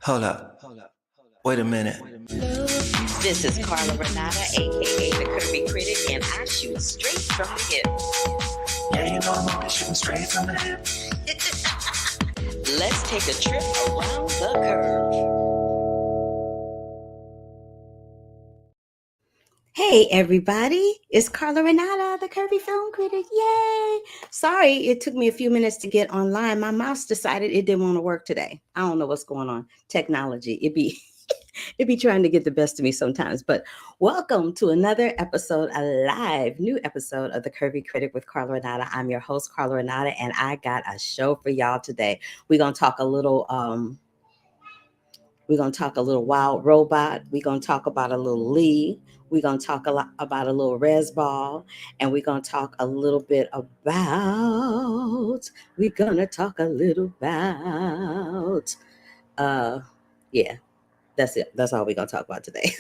Hold up. Wait a minute. This is Carla Renata, aka the Curvy Critic, and I shoot straight from the hip. Yeah, you know I'm always shooting straight from the hip. Let's take a trip around the curve. Hey everybody, it's Carla Renata, the Curvy Film Critic. Yay! Sorry, it took me a few minutes to get online. My mouse decided it didn't want to work today. I don't know what's going on. Technology, it be trying to get the best of me sometimes. But welcome to another episode, a live new episode of the Curvy Critic with Carla Renata. I'm your host, Carla Renata, and I got a show for y'all today. We're gonna talk a little wild robot. We're going to talk about a little Lee. We're going to talk about a little REZ Ball. And we're going to talk a little bit about, yeah, that's it. That's all we're going to talk about today.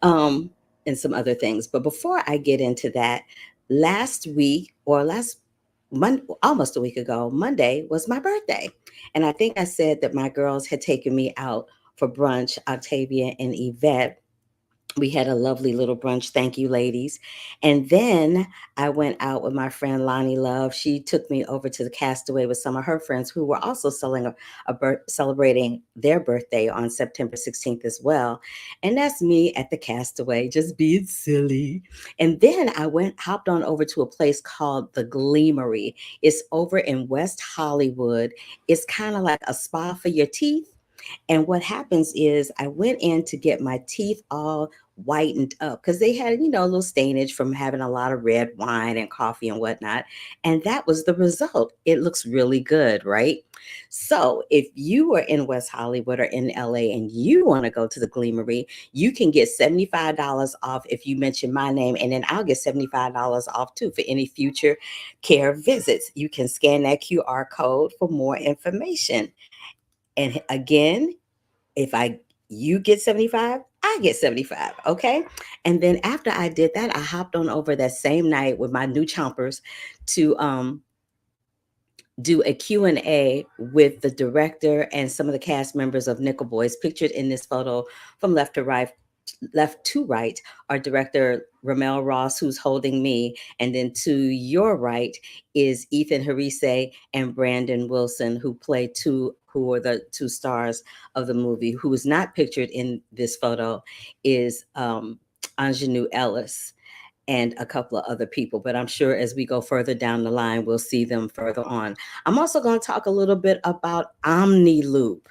And some other things. But before I get into that, almost a week ago, Monday was my birthday. And I think I said that my girls had taken me out for brunch, Octavia and Yvette. We had a lovely little brunch. Thank you, ladies. And then I went out with my friend Lonnie Love. She took me over to the Castaway with some of her friends who were also celebrating their birthday on September 16th as well. And that's me at the Castaway, just being silly. And then I hopped on over to a place called the Gleamery. It's over in West Hollywood. It's kind of like a spa for your teeth. And what happens is I went in to get my teeth all whitened up because they had, a little stainage from having a lot of red wine and coffee and whatnot. And that was the result. It looks really good, right? So if you are in West Hollywood or in LA and you want to go to the Gleamery, you can get $75 off if you mention my name. And then I'll get $75 off too for any future care visits. You can scan that QR code for more information. And again, if you get 75, I get 75, okay? And then after I did that, I hopped on over that same night with my new chompers to do a Q&A with the director and some of the cast members of Nickel Boys. Pictured in this photo from left to right are director Ramel Ross, who's holding me, and then to your right is Ethan Harise and Brandon Wilson, who are the two stars of the movie. Who is not pictured in this photo is Ingenue Ellis and a couple of other people. But I'm sure as we go further down the line, we'll see them further on. I'm also going to talk a little bit about Omni Loop,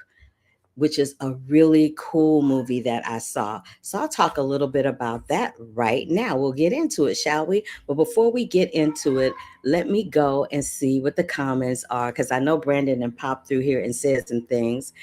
which is a really cool movie that I saw. So I'll talk a little bit about that right now. We'll get into it, shall we? But before we get into it, let me go and see what the comments are, because I know Brandon and popped through here and said some things.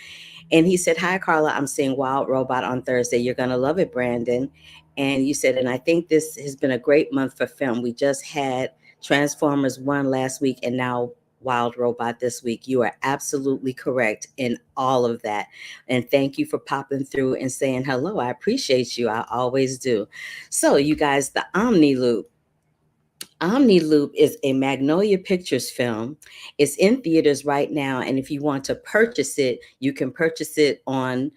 And he said, "Hi, Carla, I'm seeing Wild Robot on Thursday. You're going to love it, Brandon." And you said, "And I think this has been a great month for film. We just had Transformers 1 last week and now Wild Robot this week." You are absolutely correct in all of that. And thank you for popping through and saying hello. I appreciate you. I always do. So you guys, the Omni Loop. Omni Loop is a Magnolia Pictures film. It's in theaters right now. And if you want to purchase it, you can purchase it on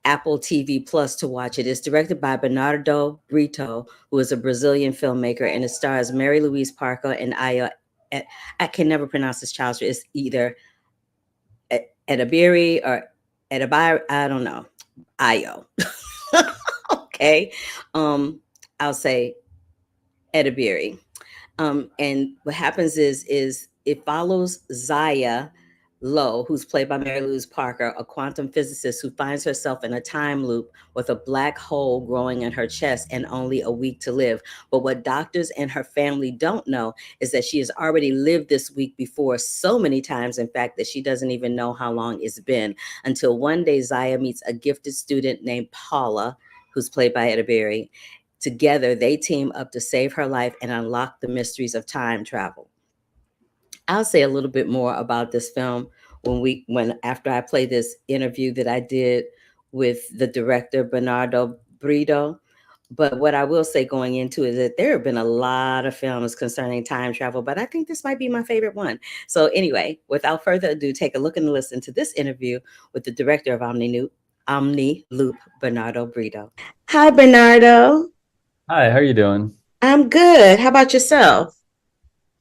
Apple TV Plus to watch it. It's directed by Bernardo Brito, who is a Brazilian filmmaker, and it stars Mary Louise Parker and Aya. I can never pronounce this child's name. It's either Edabiri or Edabiri. I don't know. Ayo. Okay. I'll say Edabiri. And what happens is it follows Zaya Lowe, who's played by Mary Louise Parker, a quantum physicist who finds herself in a time loop with a black hole growing in her chest and only a week to live. But what doctors and her family don't know is that she has already lived this week before so many times, in fact, that she doesn't even know how long it's been, until one day Zaya meets a gifted student named Paula, who's played by Etta Berry. Together, they team up to save her life and unlock the mysteries of time travel. I'll say a little bit more about this film after I play this interview that I did with the director Bernardo Brito. But what I will say going into is that there have been a lot of films concerning time travel, but I think this might be my favorite one. So anyway, without further ado, take a look and listen to this interview with the director of Omni Loop, Bernardo Brito. Hi, Bernardo. Hi, how are you doing? I'm good. How about yourself?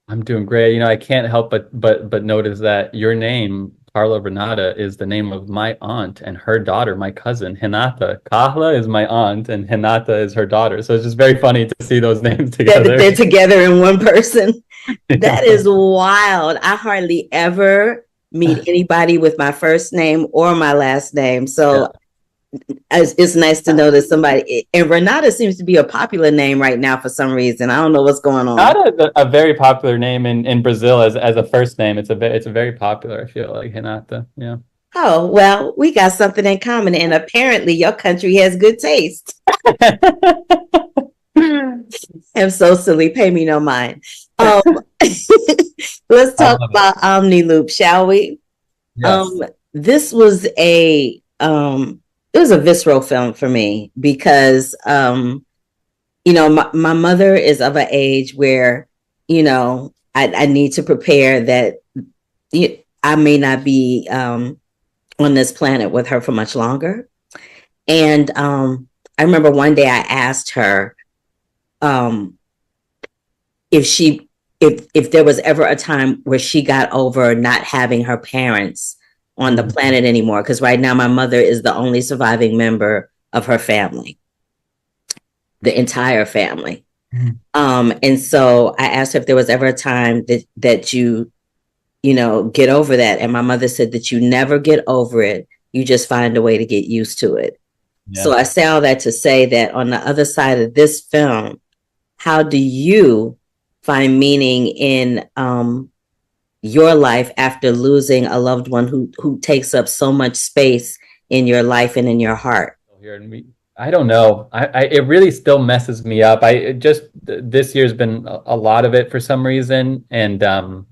I'm doing great. I can't help but notice that your name, Carla Renata, is the name of my aunt and her daughter, my cousin, Hinata. Carla is my aunt and Hinata is her daughter. So it's just very funny to see those names together. They're together in one person. That Yeah. is wild. I hardly ever meet anybody with my first name or my last name. So it's nice to know that somebody, and Renata seems to be a popular name right now for some reason. I don't know what's going on. Not a very popular name in Brazil as a first name. It's a very popular, I feel like, Hinata. Yeah. Oh, well, we got something in common, and apparently your country has good taste. I'm so silly. Pay me no mind. Let's talk about OmniLoop, shall we? Yes. This was it was a visceral film for me because my mother is of an age where I need to prepare that I may not be on this planet with her for much longer. And I remember one day I asked her if there was ever a time where she got over not having her parents on the planet anymore, because right now my mother is the only surviving member of her family, the entire family. And so I asked her if there was ever a time that you get over that. And my mother said that you never get over it. You just find a way to get used to it. Yeah. So I say all that to say that on the other side of this film, how do you find meaning in your life after losing a loved one who takes up so much space in your life and in your heart? I don't know. It really still messes me up. This year's been a lot of it for some reason, and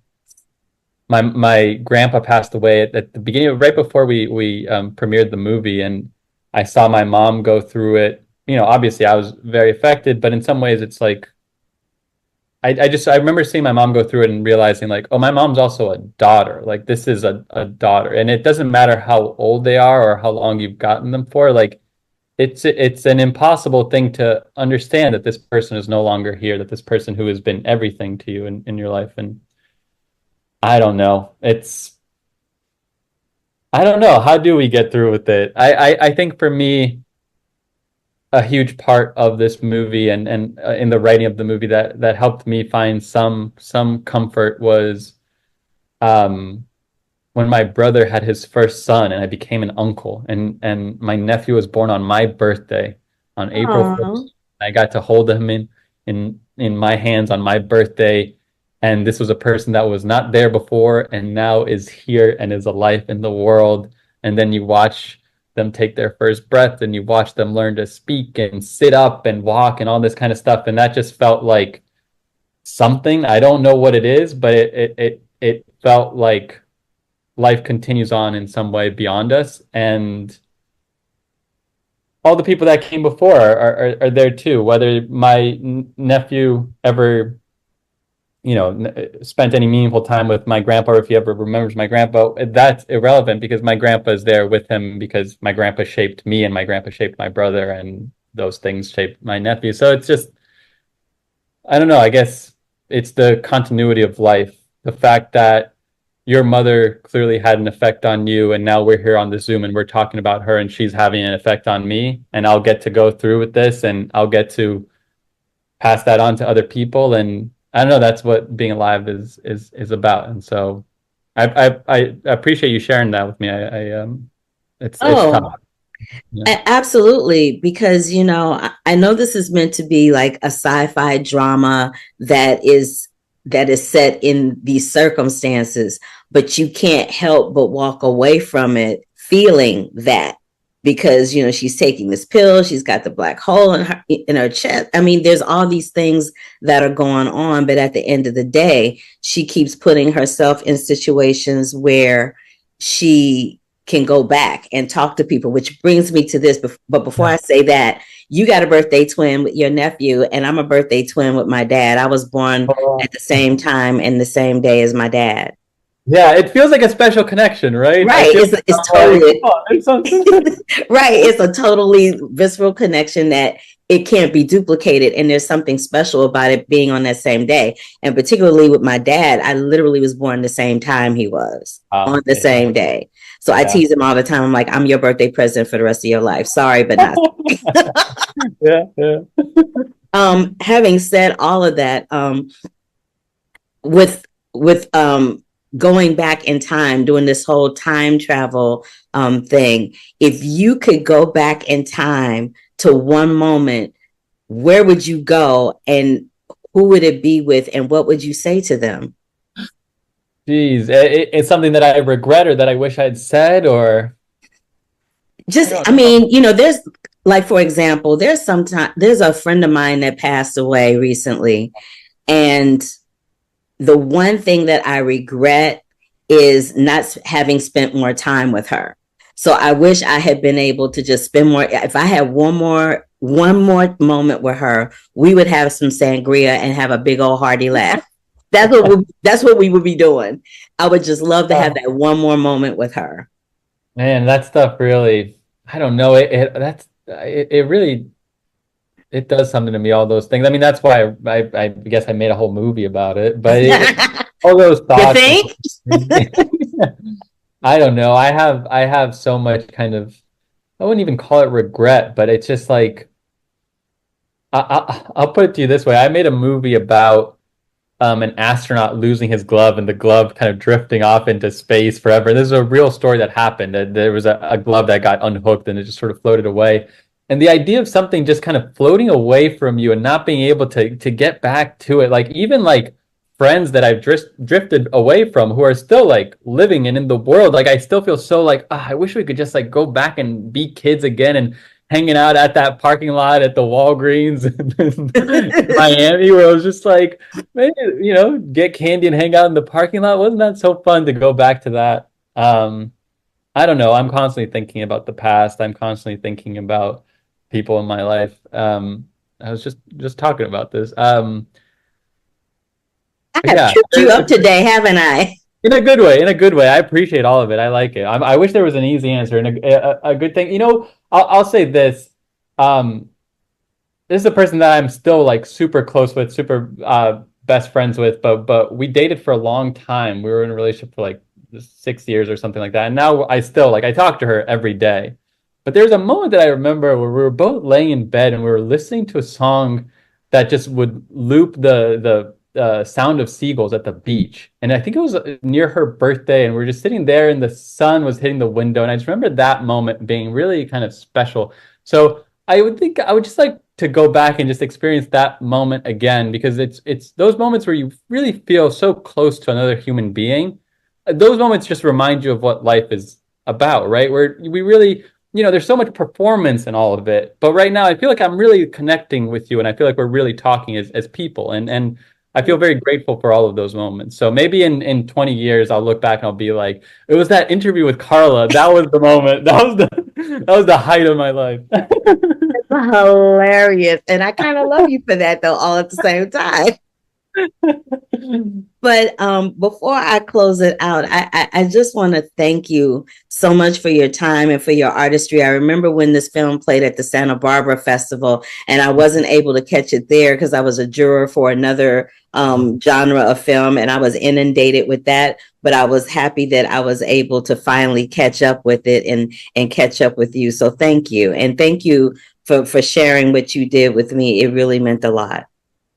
my grandpa passed away at the beginning, right before we premiered the movie, and I saw my mom go through it. Obviously I was very affected, but in some ways it's like I remember seeing my mom go through it and realizing like, oh, my mom's also a daughter. Like, this is a daughter, and it doesn't matter how old they are or how long you've gotten them for. Like, it's an impossible thing to understand that this person is no longer here, that this person who has been everything to you in your life. And I don't know. I don't know. How do we get through with it? I think for me, a huge part of this movie and in the writing of the movie that helped me find some comfort was when my brother had his first son and I became an uncle, and my nephew was born on my birthday on April 1st. I got to hold him in my hands on my birthday, and this was a person that was not there before and now is here and is alive in the world. And then you watch them take their first breath and you watch them learn to speak and sit up and walk and all this kind of stuff, and that just felt like something. I don't know what it is, but it felt like life continues on in some way beyond us, and all the people that came before are there too. Whether my nephew ever spent any meaningful time with my grandpa, or if he ever remembers my grandpa, that's irrelevant, because my grandpa is there with him, because my grandpa shaped me and my grandpa shaped my brother, and those things shaped my nephew. So it's just, I don't know, I guess it's the continuity of life. The fact that your mother clearly had an effect on you, and now we're here on the Zoom and we're talking about her, and she's having an effect on me, and I'll get to go through with this, and I'll get to pass that on to other people. And I don't know, that's what being alive is about. And so I appreciate you sharing that with me. It's tough. Yeah. Absolutely, because I know this is meant to be like a sci-fi drama that is set in these circumstances, but you can't help but walk away from it feeling that, because she's taking this pill, she's got the black hole in her chest. I mean, there's all these things that are going on, but at the end of the day, she keeps putting herself in situations where she can go back and talk to people, which brings me to this. But before I say that, you got a birthday twin with your nephew, and I'm a birthday twin with my dad. I was born at the same time and the same day as my dad. Yeah, it feels like a special connection, right? I Right. feel It's like, totally oh, there's something. right. It's a totally visceral connection that it can't be duplicated. And there's something special about it being on that same day. And particularly with my dad, I literally was born the same time he was on the same day. So I tease him all the time. I'm like, I'm your birthday present for the rest of your life. Sorry, but not. Yeah. Having said all of that, with going back in time, doing this whole time travel thing, if you could go back in time to one moment, where would you go and who would it be with and what would you say to them? Geez, it's something that I regret or that I wish I had said, or just, I mean, you know, there's like, for example, there's a friend of mine that passed away recently, and the one thing that I regret is not having spent more time with her. So I wish I had been able to just spend more. If I had one more moment with her, we would have some sangria and have a big old hearty laugh. That's what we would be doing. I would just love to have that one more moment with her. Man, that stuff really, I don't know. It really, it does something to me, all those things. I mean, that's why I guess I made a whole movie about it, but all those thoughts. You think? I don't know. I have so much kind of, I wouldn't even call it regret, but it's just like, I'll put it to you this way. I made a movie about an astronaut losing his glove and the glove kind of drifting off into space forever. This is a real story that happened. There was a glove that got unhooked and it just sort of floated away. And the idea of something just kind of floating away from you and not being able to get back to it, like even like friends that I've drifted away from who are still like living and in the world, like I still feel so like, I wish we could just like go back and be kids again and hanging out at that parking lot at the Walgreens in Miami, where I was just like, man, you know, get candy and hang out in the parking lot. Wasn't that so fun to go back to that? I don't know. I'm constantly thinking about the past. I'm constantly thinking about people in my life. I was just talking about this. I have tripped you up today, haven't I? In a good way. In a good way. I appreciate all of it. I like it. I wish there was an easy answer and a good thing. You know, I'll say this. This is a person that I'm still like super close with, super best friends with, but we dated for a long time. We were in a relationship for like 6 years or something like that. And now I still like I talk to her every day. But there's a moment that I remember where we were both laying in bed and we were listening to a song that just would loop the sound of seagulls at the beach. And I think it was near her birthday, and we were just sitting there and the sun was hitting the window. And I just remember that moment being really kind of special. So I would think I would just like to go back and just experience that moment again, because it's those moments where you really feel so close to another human being. Those moments just remind you of what life is about, right? Where we really, you know, there's so much performance in all of it. But right now I feel like I'm really connecting with you, and I feel like we're really talking as people. And I feel very grateful for all of those moments. So maybe in 20 years, I'll look back and I'll be like, it was that interview with Carla. That was the moment. That was the height of my life. That's hilarious. And I kind of love you for that, though, all at the same time. But before I close it out, I just want to thank you so much for your time and for your artistry. I remember when this film played at the Santa Barbara Festival, and I wasn't able to catch it there because I was a juror for another genre of film, and I was inundated with that. But I was happy that I was able to finally catch up with it and catch up with you. So thank you. And thank you for sharing what you did with me. It really meant a lot.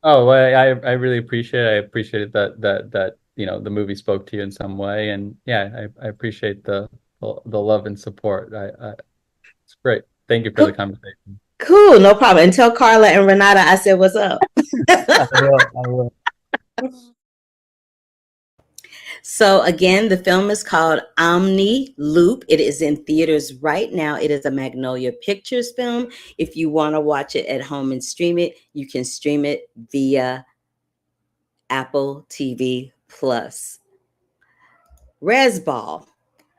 Oh, well, I really appreciate it. I appreciated that you know the movie spoke to you in some way, and yeah, I appreciate the love and support. It's great. Thank you for the conversation. Cool, no problem. And tell Carla and Renata I said what's up. I will. So again, the film is called Omni Loop. It is in theaters right now. It is a Magnolia Pictures film. If you want to watch it at home and stream it, you can stream it via Apple TV Plus. REZ Ball.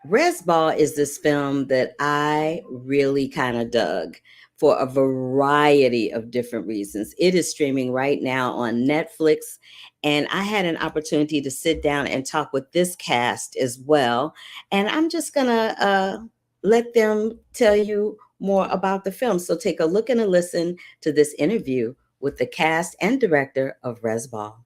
REZ Ball is this film that I really kind of dug for a variety of different reasons. It is streaming right now on Netflix, and I had an opportunity to sit down and talk with this cast as well. And I'm just gonna let them tell you more about the film. So take a look and a listen to this interview with the cast and director of REZ Ball.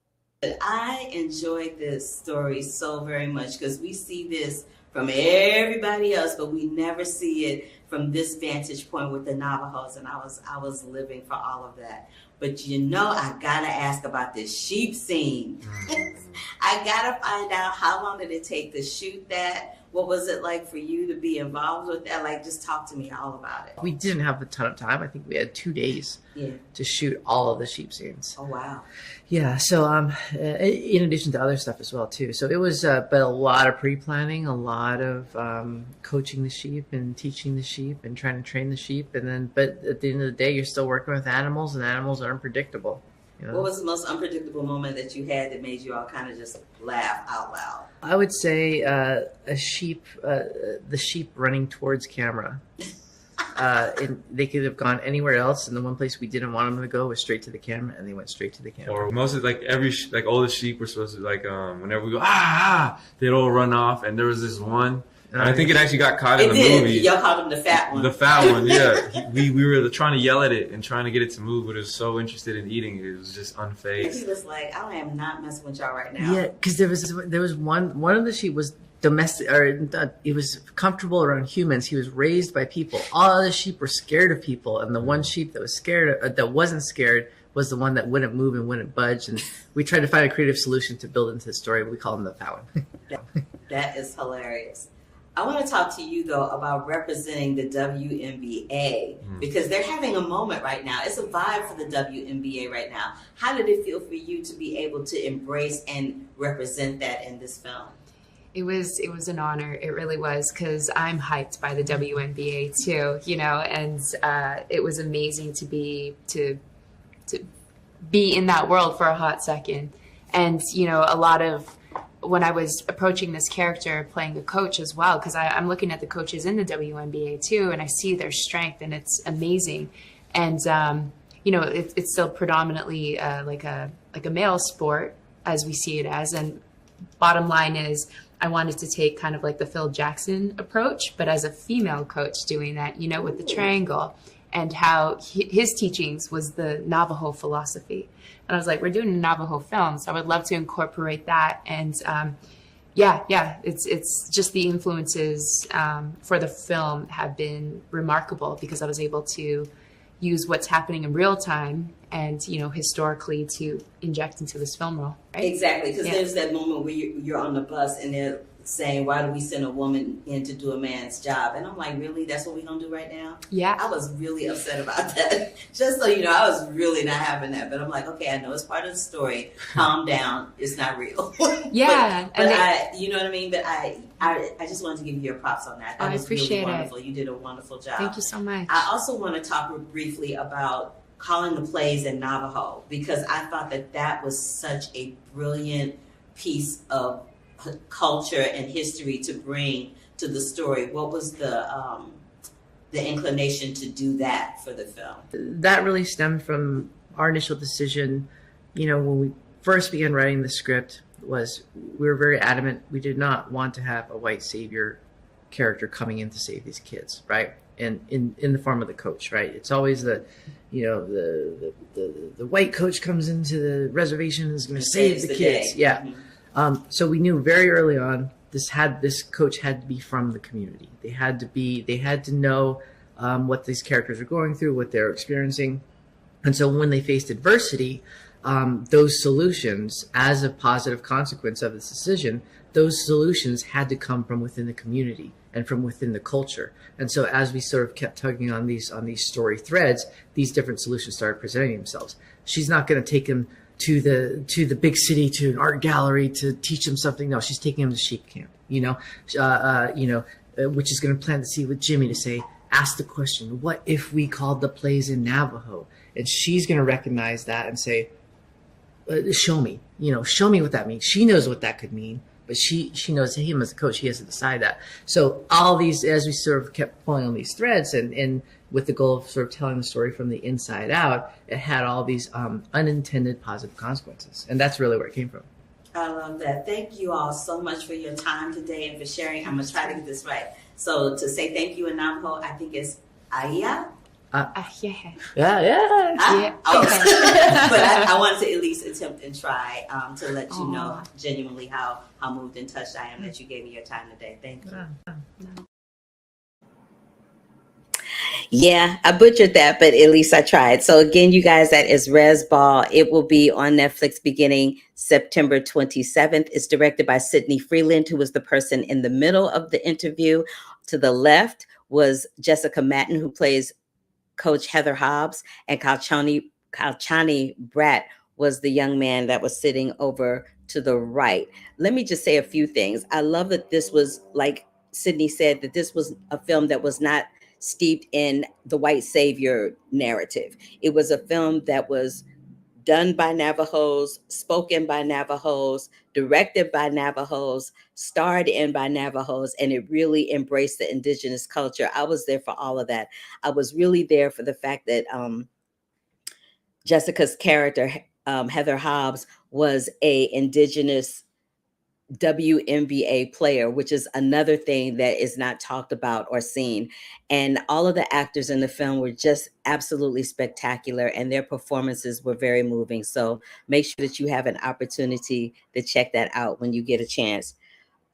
I enjoyed this story so very much because we see this from everybody else, but we never see it from this vantage point with the Navajos, and I was living for all of that. But you know, I gotta ask about this sheep scene. I gotta find out, how long did it take to shoot that? What was it like for you to be involved with that? Like, just talk to me all about it. We didn't have a ton of time. I think we had 2 days to shoot all of the sheep scenes. Oh, wow. Yeah. So, in addition to other stuff as well, too. So it was, but a lot of pre-planning, a lot of coaching the sheep and teaching the sheep and trying to train the sheep. And then, but at the end of the day, you're still working with animals, and animals are unpredictable. You know? What was the most unpredictable moment that you had that made you all kind of just laugh out loud? I would say the sheep running towards camera. And they could have gone anywhere else, and the one place we didn't want them to go was straight to the camera, and they went straight to the camera. Or most of all the sheep were supposed to whenever we go they'd all run off, and there was this one. And I think it actually got caught in the movie. Y'all called him the fat one. The fat one, yeah. We were trying to yell at it and trying to get it to move, but it was so interested in eating it was just unfazed. He was like, I am not messing with y'all right now. Yeah, because there was one of the sheep was domestic, or it was comfortable around humans. He was raised by people. All the sheep were scared of people, and the one sheep that was scared, that wasn't scared, was the one that wouldn't move and wouldn't budge. And we tried to find a creative solution to build into the story. We call him the fat one. That is hilarious. I want to talk to you, though, about representing the WNBA, because they're having a moment right now. It's a vibe for the WNBA right now. How did it feel for you to be able to embrace and represent that in this film? It was an honor. It really was, because I'm hyped by the WNBA too, you know, and it was amazing to be in that world for a hot second. And, you know, a lot of, when I was approaching this character, playing a coach as well, because I'm looking at the coaches in the WNBA too, and I see their strength, and it's amazing. And you know, it's still predominantly like a male sport as we see it as. And bottom line is, I wanted to take kind of like the Phil Jackson approach, but as a female coach doing that, you know, with the triangle, and how his teachings was the Navajo philosophy. And I was like, we're doing a Navajo film, so I would love to incorporate that. And it's just the influences for the film have been remarkable, because I was able to use what's happening in real time and, you know, historically to inject into this film role. Right? Exactly, because there's that moment where you're on the bus and they're saying, why do we send a woman in to do a man's job? And I'm like, really? That's what we're going to do right now? Yeah. I was really upset about that. Just so you know, I was really not having that. But I'm like, okay, I know it's part of the story. Calm down. It's not real. Yeah. but you know what I mean? But I just wanted to give you your props on that. That was appreciate really wonderful. You did a wonderful job. Thank you so much. I also want to talk briefly about calling the plays in Navajo, because I thought that was such a brilliant piece of culture and history to bring to the story. What was the inclination to do that for the film? That really stemmed from our initial decision. You know, when we first began writing the script, we were very adamant. We did not want to have a white savior character coming in to save these kids, right? And in the form of the coach, right? It's always the white coach comes into the reservation and is going to save the kids. Day. Yeah. Mm-hmm. So we knew very early on this coach had to be from the community. They had to know what these characters are going through, what they're experiencing. And so when they faced adversity, those solutions, as a positive consequence of this decision, those solutions had to come from within the community and from within the culture. And so as we sort of kept tugging on these story threads, these different solutions started presenting themselves. She's not going to take him to the big city, to an art gallery to teach him something. No, she's taking him to sheep camp, which is going to plant the seed with Jimmy to say, ask the question, what if we called the plays in Navajo? And she's going to recognize that and say, show me what that means. She knows what that could mean. but she knows him as a coach. He has to decide that. So all these, as we sort of kept pulling on these threads, and with the goal of sort of telling the story from the inside out, it had all these unintended positive consequences, and that's really where it came from. I love that. Thank you all so much for your time today and for sharing. I'm going to try to get this right. So to say thank you in Navajo, I think it's Aya. Yeah. Yeah. But I wanted to at least attempt and try to let you know genuinely how moved and touched I am that you gave me your time today. Thank you. Yeah, I butchered that, but at least I tried. So again, you guys, that is REZ Ball. It will be on Netflix beginning September 27th. It's directed by Sydney Freeland, who was the person in the middle of the interview. To the left was Jessica Matten, who plays Coach Heather Hobbs, and Kalchani Bratt was the young man that was sitting over to the right. Let me just say a few things. I love that this was, like Sydney said, that this was a film that was not steeped in the white savior narrative. It was a film that was done by Navajos, spoken by Navajos, directed by Navajos, starred in by Navajos, and it really embraced the indigenous culture. I was there for all of that. I was really there for the fact that Jessica's character, Heather Hobbs, was a indigenous WNBA player, which is another thing that is not talked about or seen. And all of the actors in the film were just absolutely spectacular, and their performances were very moving. So make sure that you have an opportunity to check that out when you get a chance.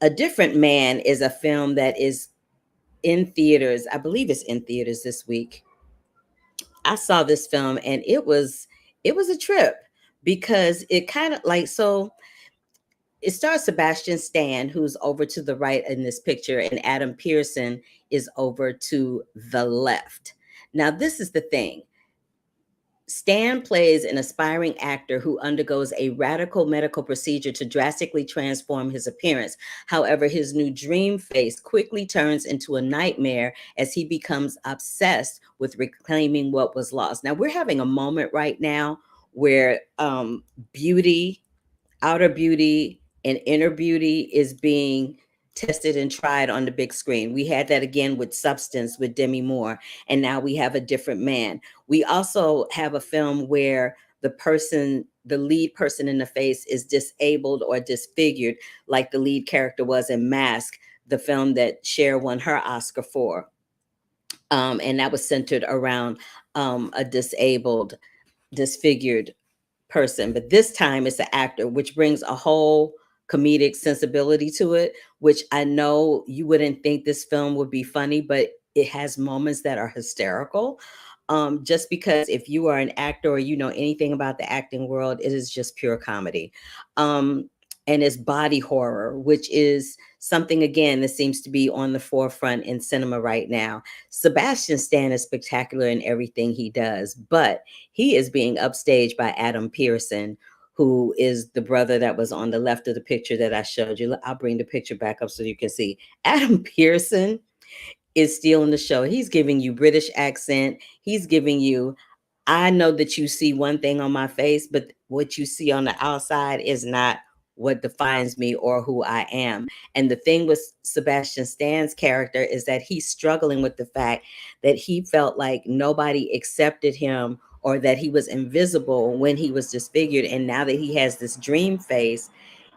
A Different Man is a film that is in theaters. I believe it's in theaters this week. I saw this film and it was a trip, because it kind of like, so it stars Sebastian Stan, who's over to the right in this picture, and Adam Pearson is over to the left. Now, this is the thing. Stan plays an aspiring actor who undergoes a radical medical procedure to drastically transform his appearance. However, his new dream face quickly turns into a nightmare as he becomes obsessed with reclaiming what was lost. Now, we're having a moment right now where beauty, outer beauty, and inner beauty is being tested and tried on the big screen. We had that again with Substance with Demi Moore, and now we have A Different Man. We also have a film where the lead person in the face is disabled or disfigured, like the lead character was in Mask, the film that Cher won her Oscar for. And that was centered around a disabled, disfigured person, but this time it's an actor, which brings a whole comedic sensibility to it, which I know you wouldn't think this film would be funny, but it has moments that are hysterical. Just because if you are an actor or you know anything about the acting world, it is just pure comedy. And it's body horror, which is something, again, that seems to be on the forefront in cinema right now. Sebastian Stan is spectacular in everything he does, but he is being upstaged by Adam Pearson, who is the brother that was on the left of the picture that I showed you. I'll bring the picture back up so you can see. Adam Pearson is stealing the show. He's giving you British accent. He's giving you, I know that you see one thing on my face, but what you see on the outside is not what defines me or who I am. And the thing with Sebastian Stan's character is that he's struggling with the fact that he felt like nobody accepted him, or that he was invisible when he was disfigured. And now that he has this dream face,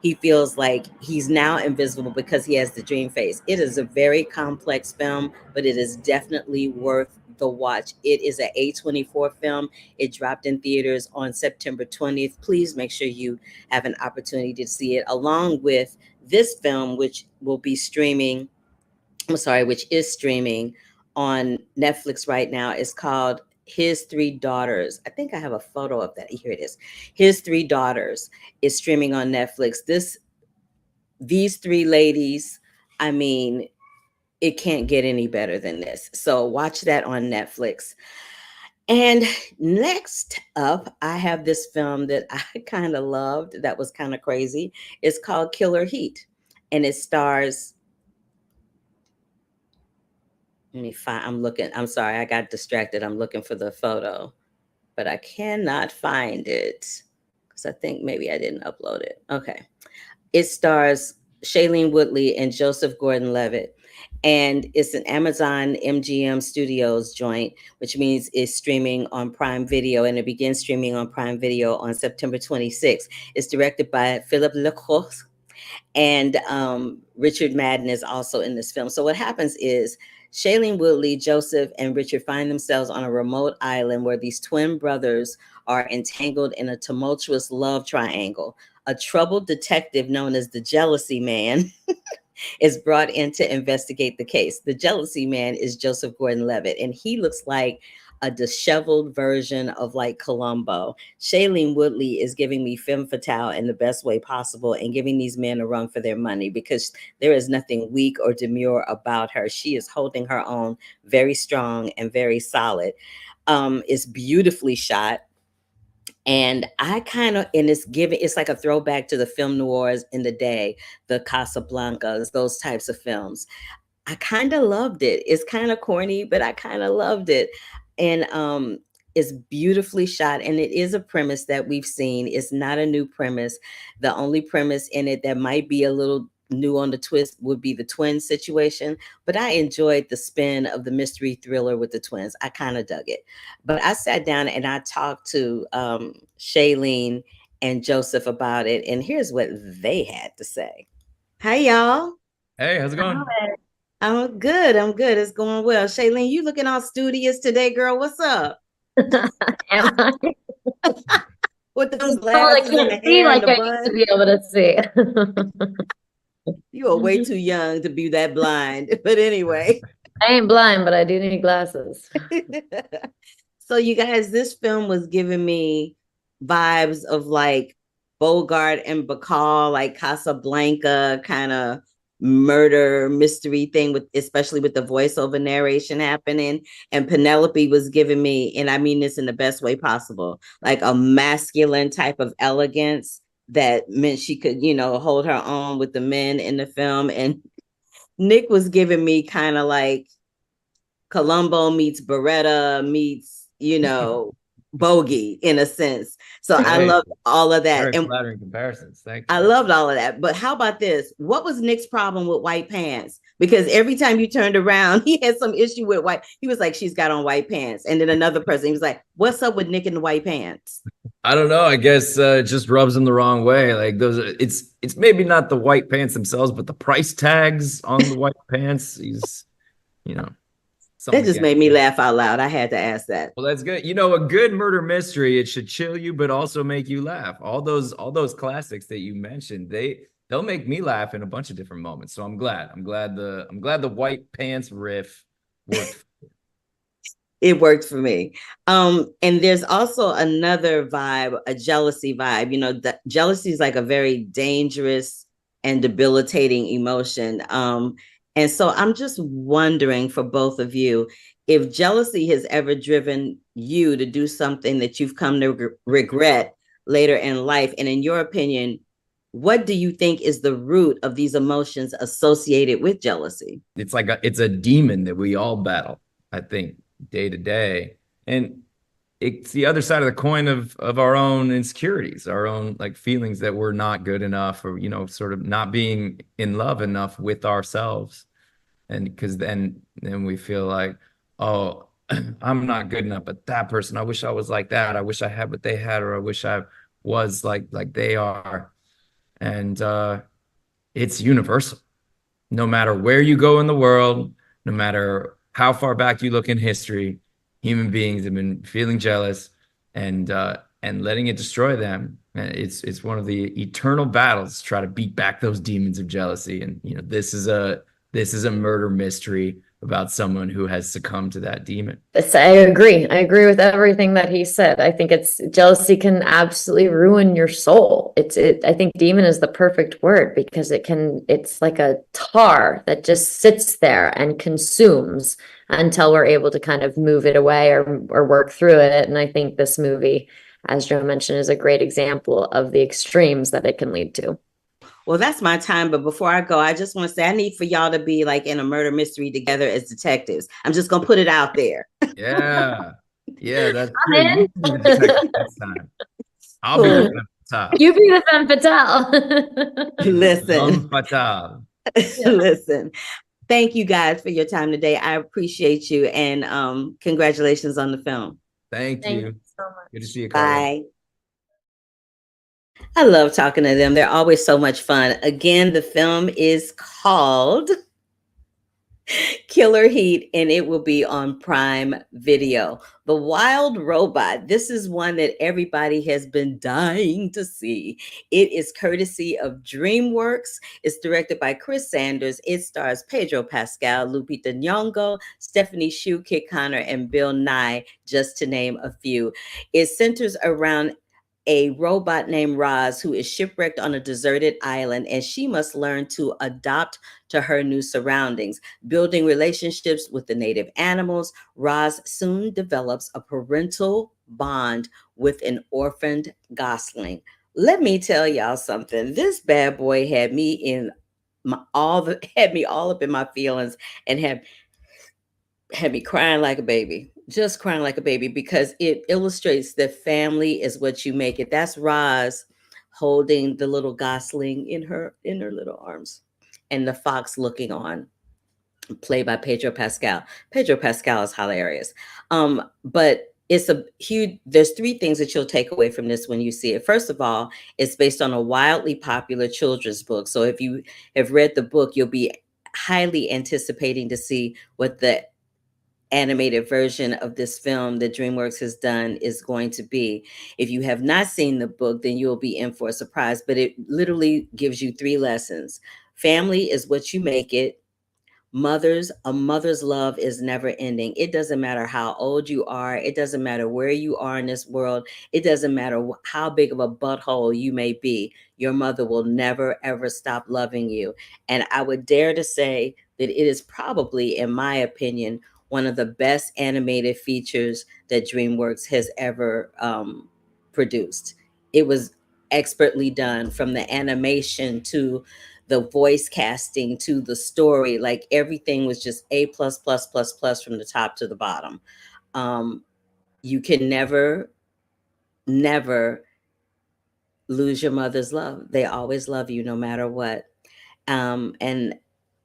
he feels like he's now invisible because he has the dream face. It is a very complex film, but it is definitely worth the watch. It is an A24 film. It dropped in theaters on September 20th. Please make sure you have an opportunity to see it, along with this film, which will be streaming, which is streaming on Netflix right now. It's called His Three Daughters. I think I have a photo of that. Here it is. His Three Daughters is streaming on Netflix. These three ladies, I mean, it can't get any better than this. So watch that on Netflix. And next up, I have this film that I kind of loved, that was kind of crazy. It's called Killer Heat, and it stars, let me find, I'm sorry, I got distracted. I'm looking for the photo, but I cannot find it because I think maybe I didn't upload it. Okay. It stars Shailene Woodley and Joseph Gordon-Levitt. And it's an Amazon MGM Studios joint, which means it's streaming on Prime Video, and it begins streaming on Prime Video on September 26th. It's directed by Philip Lecroix, and Richard Madden is also in this film. So what happens is Shailene Woodley, Joseph, and Richard find themselves on a remote island where these twin brothers are entangled in a tumultuous love triangle. A troubled detective known as the Jealousy Man is brought in to investigate the case. The Jealousy Man is Joseph Gordon-Levitt, and he looks like a disheveled version of like Columbo. Shailene Woodley is giving me femme fatale in the best way possible and giving these men a run for their money, because there is nothing weak or demure about her. She is holding her own very strong and very solid. It's beautifully shot. And I kind of, and it's like a throwback to the film noirs in the day, the Casablancas, those types of films. I kind of loved it. It's kind of corny, but I kind of loved it. And it's beautifully shot, and it is a premise that we've seen. It's not a new premise. The only premise in it that might be a little new on the twist would be the twin situation, but I enjoyed the spin of the mystery thriller with the twins. I kind of dug it. But I sat down and I talked to Shailene and Joseph about it, and here's what they had to say. Hi, y'all. Hey, how's it going? I'm good. I'm good. It's going well. Shailene, you looking all studious today, girl. What's up? Am I? With those Well, I glasses and the can't see hair and like the I used to bun? be able to see. You are way too young to be that blind. But anyway. I ain't blind, but I do need glasses. So you guys, this film was giving me vibes of like Bogart and Bacall, like Casablanca kind of murder mystery thing, with especially with the voiceover narration happening. And Penelope was giving me, and I mean this in the best way possible, like a masculine type of elegance that meant she could, you know, hold her own with the men in the film. And Nick was giving me kind of like Columbo meets Beretta meets, you know, Bogey in a sense. So I loved all of that. Very And flattering comparisons. Thank you. I loved all of that. But how about this? What was Nick's problem with white pants? Because every time you turned around, he had some issue with white. He was like, she's got on white pants. And then another person, he was like, what's up with Nick in the white pants? I don't know. I guess it just rubs him the wrong way. Like those, it's maybe not the white pants themselves, but the price tags on the white pants. He's, you know. That just made me laugh out loud. I had to ask that. Well, that's good. You know, a good murder mystery, it should chill you, but also make you laugh. All those classics that you mentioned, they'll make me laugh in a bunch of different moments. So I'm glad the white pants riff worked. It worked for me. And there's also another vibe, a jealousy vibe. You know, the jealousy is like a very dangerous and debilitating emotion. And so I'm just wondering for both of you, if jealousy has ever driven you to do something that you've come to regret later in life. And in your opinion, what do you think is the root of these emotions associated with jealousy? It's like it's a demon that we all battle, I think, day to day. And it's the other side of the coin of our own insecurities, our own like feelings that we're not good enough, or, you know, sort of not being in love enough with ourselves. And because then we feel like, oh, I'm not good enough, but that person, I wish I was like that. I wish I had what they had, or I wish I was like they are. And it's universal. No matter where you go in the world, no matter how far back you look in history, human beings have been feeling jealous and letting it destroy them. And it's one of the eternal battles to try to beat back those demons of jealousy. And, you know, this is a murder mystery about someone who has succumbed to that demon. I agree. I agree with everything that he said. I think jealousy can absolutely ruin your soul. I think demon is the perfect word, because it's like a tar that just sits there and consumes until we're able to kind of move it away or work through it. And I think this movie, as Joe mentioned, is a great example of the extremes that it can lead to. Well, that's my time. But before I go, I just want to say I need for y'all to be like in a murder mystery together as detectives. I'm just going to put it out there. Yeah. Yeah, that's I'm in. next time. I'll be looking up Fatale. You be the femme fatale. Listen, Femme fatale. listen. Thank you guys for your time today. I appreciate you, and congratulations on the film. Thank Thank you. you so much. Good to see you, Carla. Bye. I love talking to them. They're always so much fun. Again, the film is called Killer Heat, and it will be on Prime Video. The Wild Robot. This is one that everybody has been dying to see. It is courtesy of DreamWorks. It's directed by Chris Sanders. It stars Pedro Pascal, Lupita Nyong'o, Stephanie Hsu, Kit Connor, and Bill Nye, just to name a few. It centers around a robot named Roz who is shipwrecked on a deserted island, and she must learn to adapt to her new surroundings. Building relationships with the native animals, Roz soon develops a parental bond with an orphaned gosling. Let me tell y'all something. This bad boy had me in had me all up in my feelings, and had me crying like a baby, just crying like a baby, because it illustrates that family is what you make it. That's Roz holding the little gosling in her little arms, and the fox looking on, played by Pedro Pascal. Pedro Pascal is hilarious. But it's a huge, there's three things that you'll take away from this when you see it. First of all, it's based on a wildly popular children's book. So if you have read the book, you'll be highly anticipating to see what the animated version of this film that DreamWorks has done is going to be. If you have not seen the book, then you'll be in for a surprise, but it literally gives you three lessons. Family is what you make it. A mother's love is never ending. It doesn't matter how old you are. It doesn't matter where you are in this world. It doesn't matter how big of a butthole you may be. Your mother will never, ever stop loving you. And I would dare to say that it is probably, in my opinion, one of the best animated features that DreamWorks has ever produced. It was expertly done, from the animation to the voice casting to the story. Like, everything was just A plus plus plus plus from the top to the bottom. You can never lose your mother's love. They always love you no matter what. And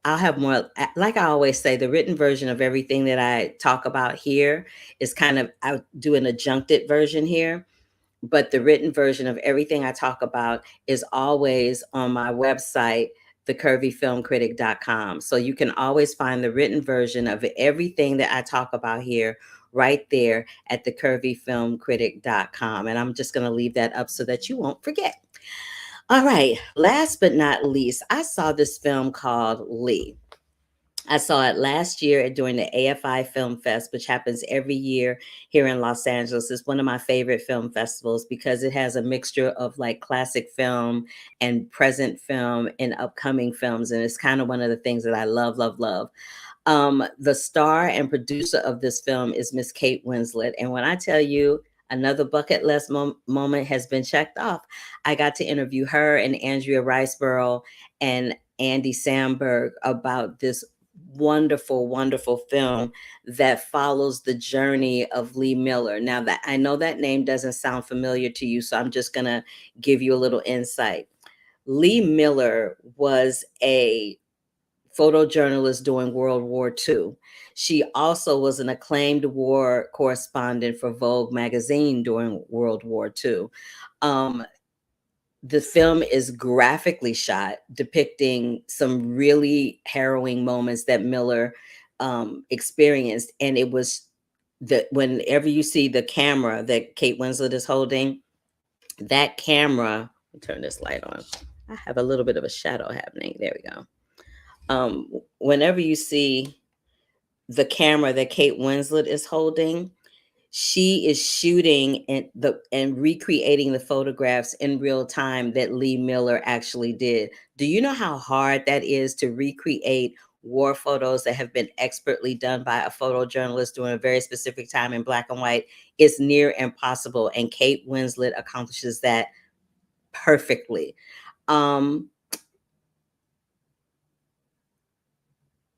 I'll have more, like I always say, the written version of everything that I talk about here is kind of, I do an adjuncted version here, but the written version of everything I talk about is always on my website, thecurvyfilmcritic.com. So you can always find the written version of everything that I talk about here right there at thecurvyfilmcritic.com. And I'm just going to leave that up so that you won't forget. All right, last but not least, I saw this film called Lee. I saw it last year during the AFI Film Fest, which happens every year here in Los Angeles. It's one of my favorite film festivals because it has a mixture of like classic film and present film and upcoming films. And it's kind of one of the things that I love, love, love. The star and producer of this film is Miss Kate Winslet. And when I tell you, another bucket list moment has been checked off. I got to interview her and Andrea Riseborough and Andy Samberg about this wonderful, wonderful film that follows the journey of Lee Miller. Now, that I know that name doesn't sound familiar to you, so I'm just gonna give you a little insight. Lee Miller was a photojournalist during World War II. She also was an acclaimed war correspondent for Vogue magazine during World War II. The film is graphically shot, depicting some really harrowing moments that Miller experienced. And it was that whenever you see the camera that Kate Winslet is holding, that camera, let me turn this light on. I have a little bit of a shadow happening. There we go. Whenever you see the camera that Kate Winslet is holding, she is shooting and recreating the photographs in real time that Lee Miller actually did. Do you know how hard that is to recreate war photos that have been expertly done by a photojournalist during a very specific time in black and white? It's near impossible, and Kate Winslet accomplishes that perfectly.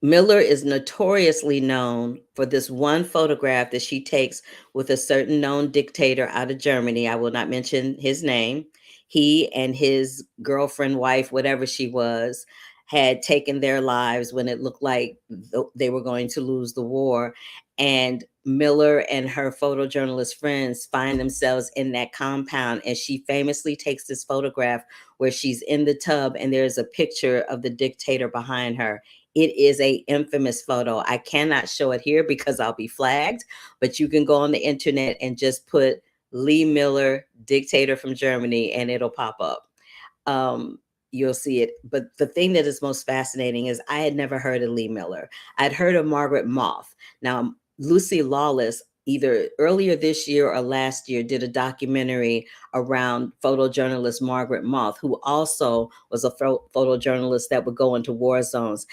Miller is notoriously known for this one photograph that she takes with a certain known dictator out of Germany. I will not mention his name. he and his girlfriend, wife, whatever she was, had taken their lives when it looked like they were going to lose the war. And Miller and her photojournalist friends find themselves in that compound. And she famously takes this photograph where she's in the tub and there's a picture of the dictator behind her. It is a infamous photo. I cannot show it here because I'll be flagged, but you can go on the internet and just put Lee Miller, dictator from Germany, and it'll pop up. You'll see it. But the thing that is most fascinating is I had never heard of Lee Miller. I'd heard of Margaret Moth. Now, Lucy Lawless, either earlier this year or last year, did a documentary around photojournalist Margaret Moth, who also was a photojournalist that would go into war zones.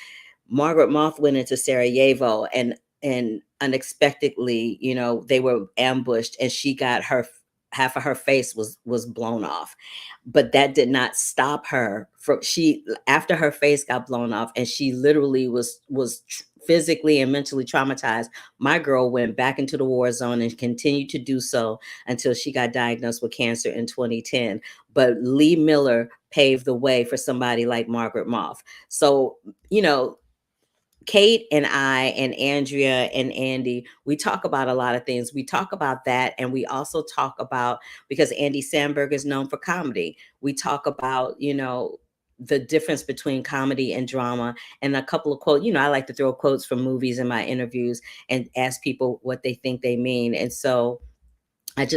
Margaret Moth went into Sarajevo and unexpectedly, you know, they were ambushed and she got half of her face was blown off. But that did not stop her from after her face got blown off and she literally was physically and mentally traumatized. My girl went back into the war zone and continued to do so until she got diagnosed with cancer in 2010. But Lee Miller paved the way for somebody like Margaret Moth. So, you know, Kate and I and Andrea and Andy, we talk about a lot of things. We talk about that. And we also talk about, because Andy Samberg is known for comedy, we talk about, you know, the difference between comedy and drama, and a couple of quotes. You know, I like to throw quotes from movies in my interviews and ask people what they think they mean. And so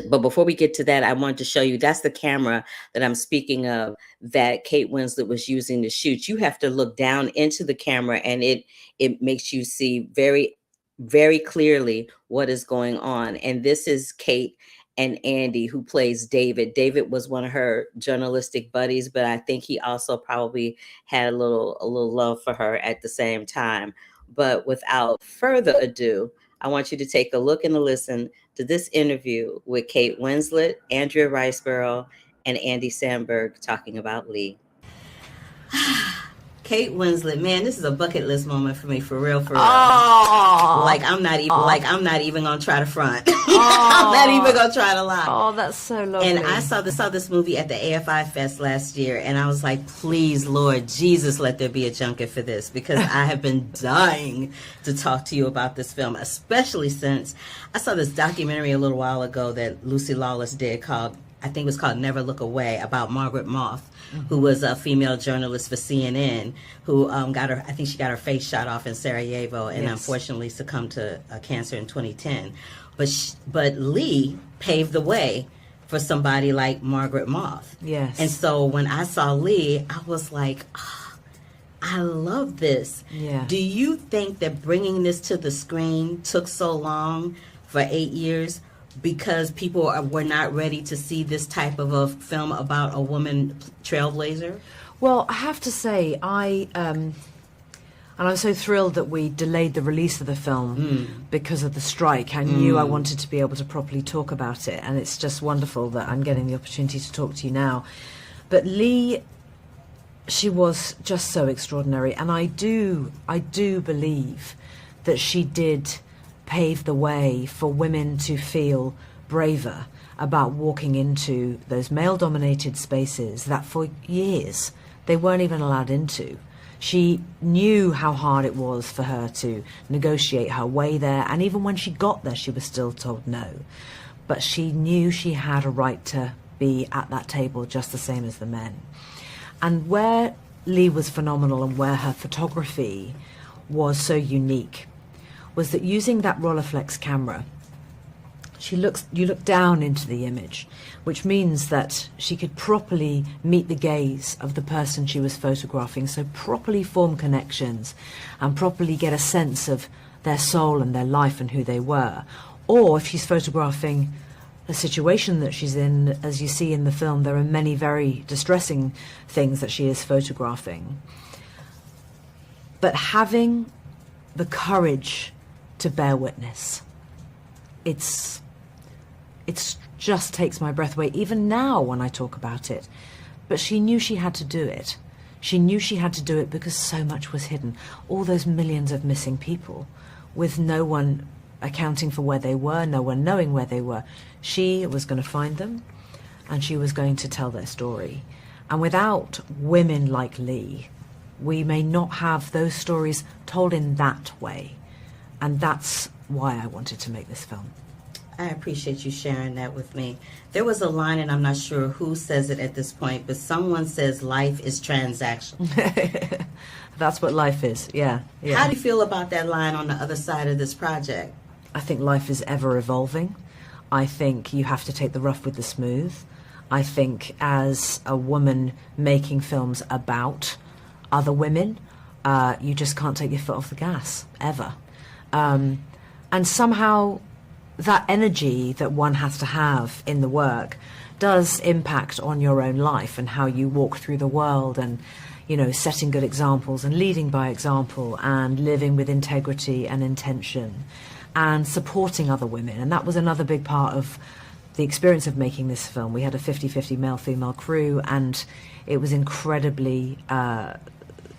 but before we get to that, I wanted to show you, that's the camera that I'm speaking of that Kate Winslet was using to shoot. You have to look down into the camera and it makes you see very, very clearly what is going on. And this is Kate and Andy, who plays David. David was one of her journalistic buddies, but I think he also probably had a little love for her at the same time. But without further ado, I want you to take a look and a listen to this interview with Kate Winslet, Andrea Riseborough, and Andy Samberg talking about Lee. Kate Winslet, man, this is a bucket list moment for me, for real. Oh. Like I'm not even gonna try to front. I'm not even gonna try to lie. Oh, that's so lovely. And I saw this movie at the AFI Fest last year, and I was like, please, Lord Jesus, let there be a junket for this, because I have been dying to talk to you about this film, especially since I saw this documentary a little while ago that Lucy Lawless did called, I think it was called Never Look Away, about Margaret Moth, who was a female journalist for CNN, who got her face shot off in Sarajevo and unfortunately succumbed to cancer in 2010. But Lee paved the way for somebody like Margaret Moth. Yes. And so when I saw Lee, I was like, oh, I love this. Yeah. Do you think that bringing this to the screen took so long, for 8 years, because people were not ready to see this type of a film about a woman trailblazer? Well, I have to say, and I'm so thrilled that we delayed the release of the film because of the strike. I knew I wanted to be able to properly talk about it, and it's just wonderful that I'm getting the opportunity to talk to you now. But Lee, she was just so extraordinary, and I do believe that she did pave the way for women to feel braver about walking into those male-dominated spaces that for years they weren't even allowed into. She knew how hard it was for her to negotiate her way there, and even when she got there, she was still told no. But she knew she had a right to be at that table just the same as the men. And where Lee was phenomenal and where her photography was so unique was that using that Rolleiflex camera, you look down into the image, which means that she could properly meet the gaze of the person she was photographing, so properly form connections and properly get a sense of their soul and their life and who they were. Or if she's photographing a situation that she's in, as you see in the film, there are many very distressing things that she is photographing. But having the courage to bear witness, it's just takes my breath away, even now when I talk about it. But she knew she had to do it. She knew she had to do it because so much was hidden. All those millions of missing people, with no one accounting for where they were, no one knowing where they were. She was going to find them, and she was going to tell their story. And without women like Lee, we may not have those stories told in that way. And that's why I wanted to make this film. I appreciate you sharing that with me. There was a line, and I'm not sure who says it at this point, but someone says life is transactional. That's what life is, yeah. How do you feel about that line on the other side of this project? I think life is ever evolving. I think you have to take the rough with the smooth. I think as a woman making films about other women, you just can't take your foot off the gas, ever. And somehow that energy that one has to have in the work does impact on your own life and how you walk through the world, and, you know, setting good examples and leading by example and living with integrity and intention and supporting other women. And that was another big part of the experience of making this film. We had a 50-50 male-female crew, and it was incredibly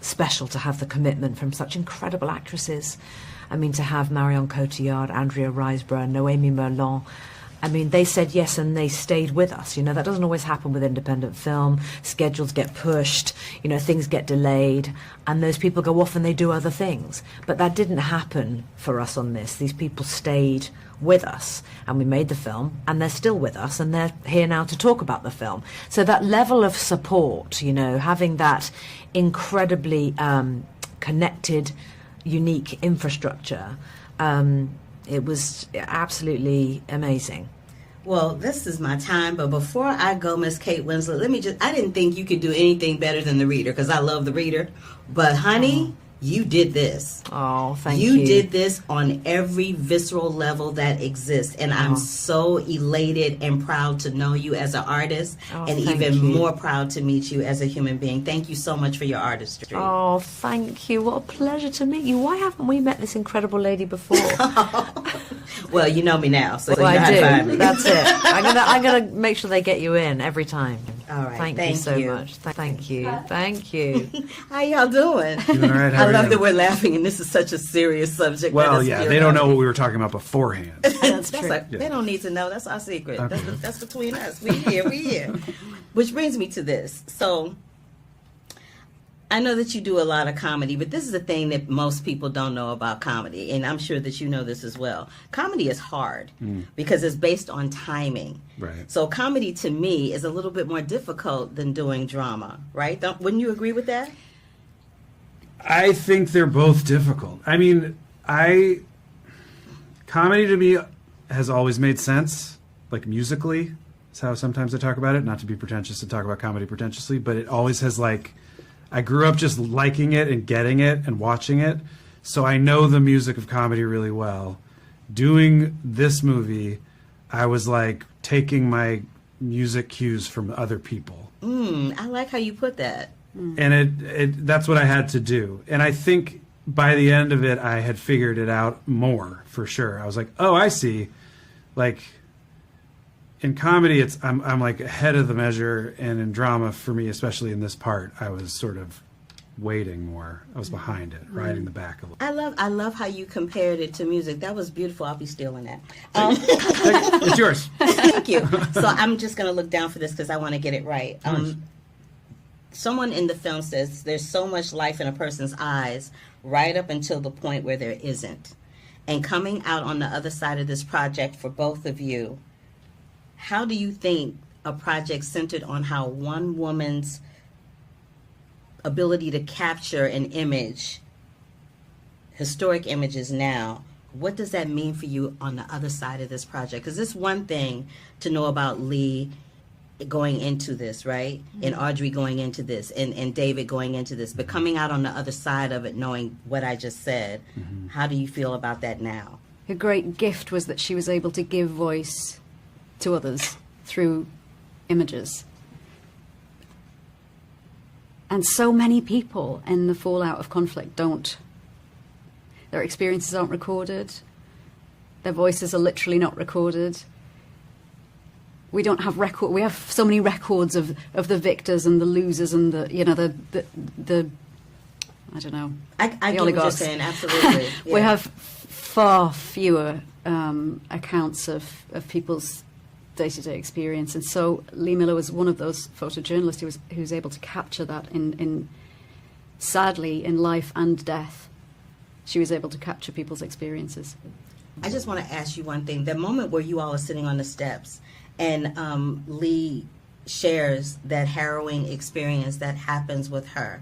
special to have the commitment from such incredible actresses. I mean, to have Marion Cotillard, Andrea Riseborough, Noémie Merlan. I mean, they said yes and they stayed with us. You know, that doesn't always happen with independent film. Schedules get pushed, you know, things get delayed, and those people go off and they do other things. But that didn't happen for us on this. These people stayed with us, and we made the film, and they're still with us, and they're here now to talk about the film. So that level of support, you know, having that incredibly connected, unique infrastructure, it was absolutely amazing. Well, this is my time, but before I go, Miss Kate Winslet, I didn't think you could do anything better than The Reader, because I love The Reader, but honey, you did this. Oh, thank you. You did this on every visceral level that exists, and I'm so elated and proud to know you as an artist, and even more proud to meet you as a human being. Thank you so much for your artistry. Oh, thank you. What a pleasure to meet you. Why haven't we met this incredible lady before? Well, you know me now, so well, you know how to find me. That's it. I'm gonna make sure they get you in every time. All right. Thank you so much. Thank you. Thank you. How y'all doing? Doing all right. I love that we're laughing, and this is such a serious subject. Well, yeah, they don't know what we were talking about beforehand. That's true. They don't need to know. That's our secret. Okay. That's between us. We here. Which brings me to this. So, I know that you do a lot of comedy, but this is the thing that most people don't know about comedy, and I'm sure that you know this as well. Comedy is hard because it's based on timing. Right. So comedy to me is a little bit more difficult than doing drama, right? Wouldn't you agree with that? I think they're both difficult. I mean, comedy to me has always made sense, like musically. That's how sometimes I talk about it. Not to be pretentious to talk about comedy pretentiously, but it always has, like, I grew up just liking it and getting it and watching it. So I know the music of comedy really well. Doing this movie, I was like taking my music cues from other people. I like how you put that. And that's what I had to do. And I think by the end of it, I had figured it out more, for sure. I was like, oh, I see. Like, in comedy, I'm like ahead of the measure, and in drama, for me, especially in this part, I was sort of waiting more. I was behind it, riding the back a little. I love how you compared it to music. That was beautiful. I'll be stealing that. It's yours. Thank you. So I'm just going to look down for this because I want to get it right. Someone in the film says there's so much life in a person's eyes right up until the point where there isn't. And coming out on the other side of this project for both of you, how do you think a project centered on how one woman's ability to capture an image, historic images now, what does that mean for you on the other side of this project? Because it's one thing to know about Lee going into this, right? And Audrey going into this, and David going into this, but coming out on the other side of it, knowing what I just said, how do you feel about that now? Her great gift was that she was able to give voice to others through images. And so many people in the fallout of conflict don't. Their experiences aren't recorded. Their voices are literally not recorded. We don't have record. We have so many records of the victors and the losers and the I don't know. I get what you're saying, absolutely. Yeah. We have far fewer accounts of people's day-to-day experience. And so Lee Miller was one of those photojournalists who was able to capture that in sadly, in life and death. She was able to capture people's experiences. I just want to ask you one thing. The moment where you all are sitting on the steps and Lee shares that harrowing experience that happens with her,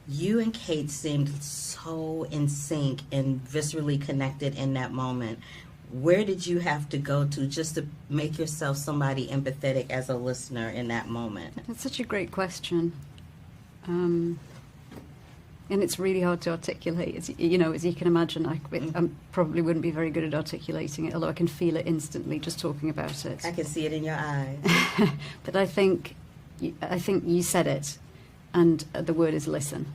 you and Kate seemed so in sync and viscerally connected in that moment. Where did you have to go to just to make yourself somebody empathetic as a listener in that moment? That's such a great question. And it's really hard to articulate. As you can imagine, I probably wouldn't be very good at articulating it, although I can feel it instantly just talking about it. I can see it in your eyes. But I think you said it, and the word is listen.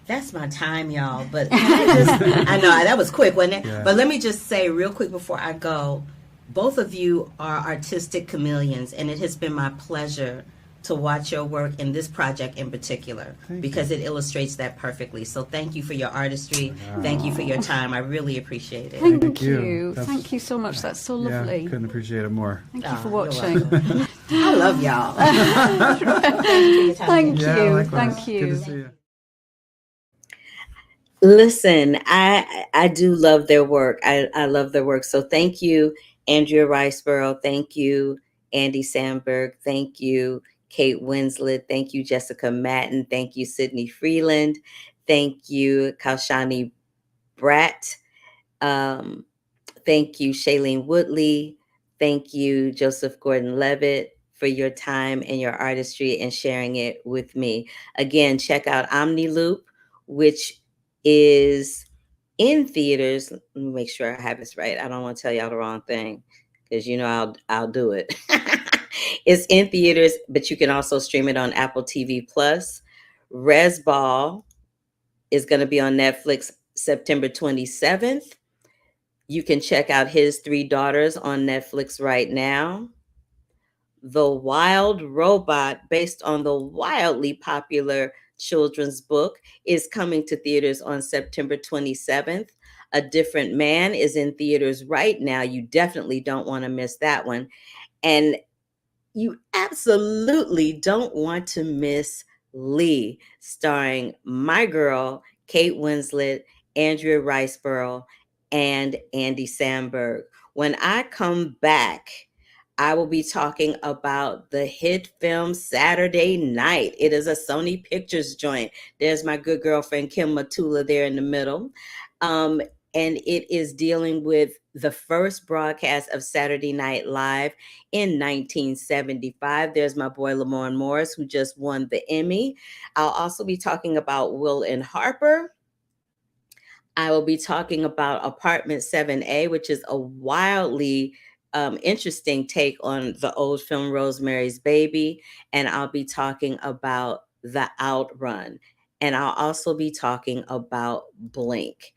That's my time, y'all. But I know that was quick, wasn't it? Yeah. But let me just say real quick before I go, both of you are artistic chameleons, and it has been my pleasure to watch your work in this project in particular, because it illustrates that perfectly. So thank you for your artistry. Thank you for your time. I really appreciate it. Thank you. Thank you so much. That's so lovely. Yeah, couldn't appreciate it more. Thank you for watching. I love y'all. Thank you. Likewise. Thank you. Good to see you. Listen, I do love their work. I love their work. So thank you, Andrea Riseborough. Thank you, Andy Samberg. Thank you, Kate Winslet. Thank you, Jessica Matten. Thank you, Sydney Freeland. Thank you, Kaushani Bratt. Thank you, Shailene Woodley. Thank you, Joseph Gordon-Levitt, for your time and your artistry and sharing it with me. Again, check out OmniLoop, which is in theaters. Let me make sure I have this right. I don't want to tell y'all the wrong thing, because I'll do it. It's in theaters, but you can also stream it on Apple TV Plus. REZ Ball is going to be on Netflix September 27th. You can check out His Three Daughters on Netflix right now. The Wild Robot, based on the wildly popular children's book, is coming to theaters on September 27th. A Different Man is in theaters right now. You definitely don't want to miss that one. And you absolutely don't want to miss Lee, starring my girl, Kate Winslet, Andrea Riseborough, and Andy Samberg. When I come back, I will be talking about the hit film Saturday Night. It is a Sony Pictures joint. There's my good girlfriend, Kim Matula, there in the middle. And it is dealing with the first broadcast of Saturday Night Live in 1975. There's my boy Lamorne Morris, who just won the Emmy. I'll also be talking about Will and Harper. I will be talking about Apartment 7A, which is a wildly interesting take on the old film Rosemary's Baby. And I'll be talking about The Outrun. And I'll also be talking about Blink.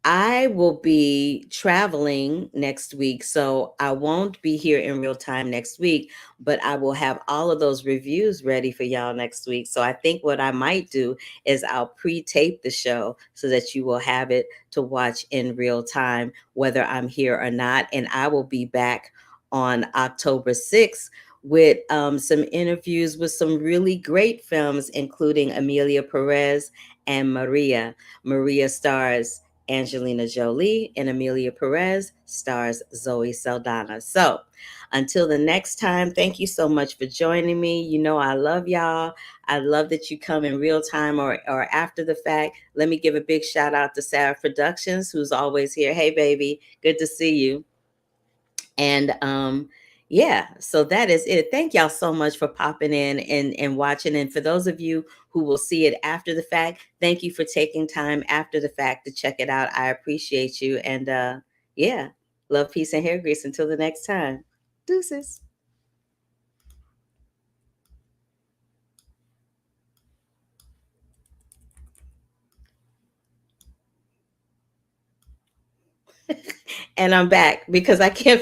I will be traveling next week, so I won't be here in real time next week, but I will have all of those reviews ready for y'all next week. So I think what I might do is I'll pre-tape the show so that you will have it to watch in real time, whether I'm here or not. And I will be back on October 6th with some interviews with some really great films, including Amelia Perez and Maria. Maria stars Angelina Jolie, and Amelia Perez stars Zoe Saldana. So until the next time, thank you so much for joining me. You know I love y'all. I love that you come in real time or after the fact. Let me give a big shout out to Sarah Productions, who's always here. Hey, baby, good to see you. And yeah, so that is it. Thank y'all so much for popping in and watching. And for those of you who will see it after the fact, thank you for taking time after the fact to check it out. I appreciate you. And yeah, love, peace, and hair grease. Until the next time. Deuces. And I'm back because I can't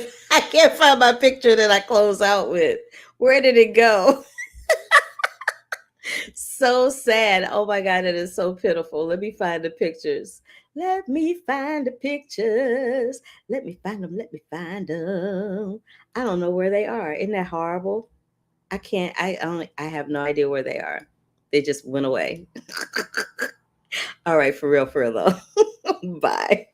find my picture that I close out with. Where did it go? So sad. Oh my God, it is so pitiful. Let me find the pictures. Let me find the pictures. Let me find them. Let me find them. I don't know where they are. Isn't that horrible? I can't. I have no idea where they are. They just went away. All right, for real though. Bye.